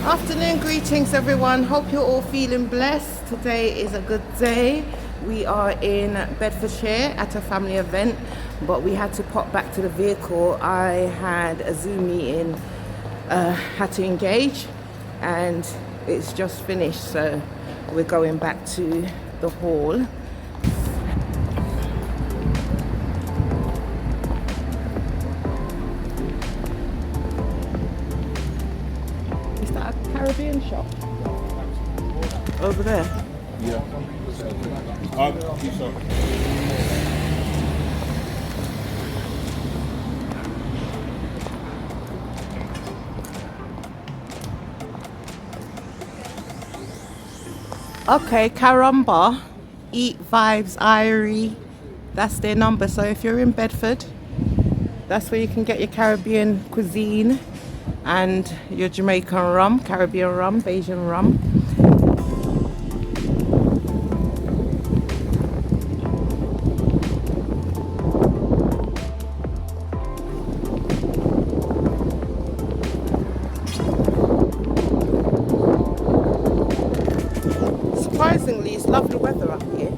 Afternoon greetings everyone, hope you're all feeling blessed. Today is a good day. We are in Bedfordshire at a family event, but we had to pop back to the vehicle. I had a Zoom meeting, had to engage, and it's just finished, so we're going back to the hall. Is that a Caribbean shop? Over there? Yeah. Okay, Ca Rum Bar, Eat Vibes Irie. That's their number. So if you're in Bedford, that's where you can get your Caribbean cuisine and your Jamaican rum, Caribbean rum, Bajan rum. Surprisingly, it's lovely weather up here.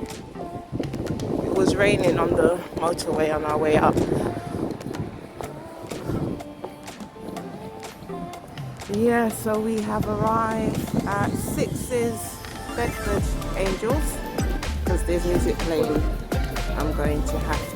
It was raining on the motorway on our way up. Yeah, so we have arrived at Six's Bedford Angels because there's music playing. I'm going to have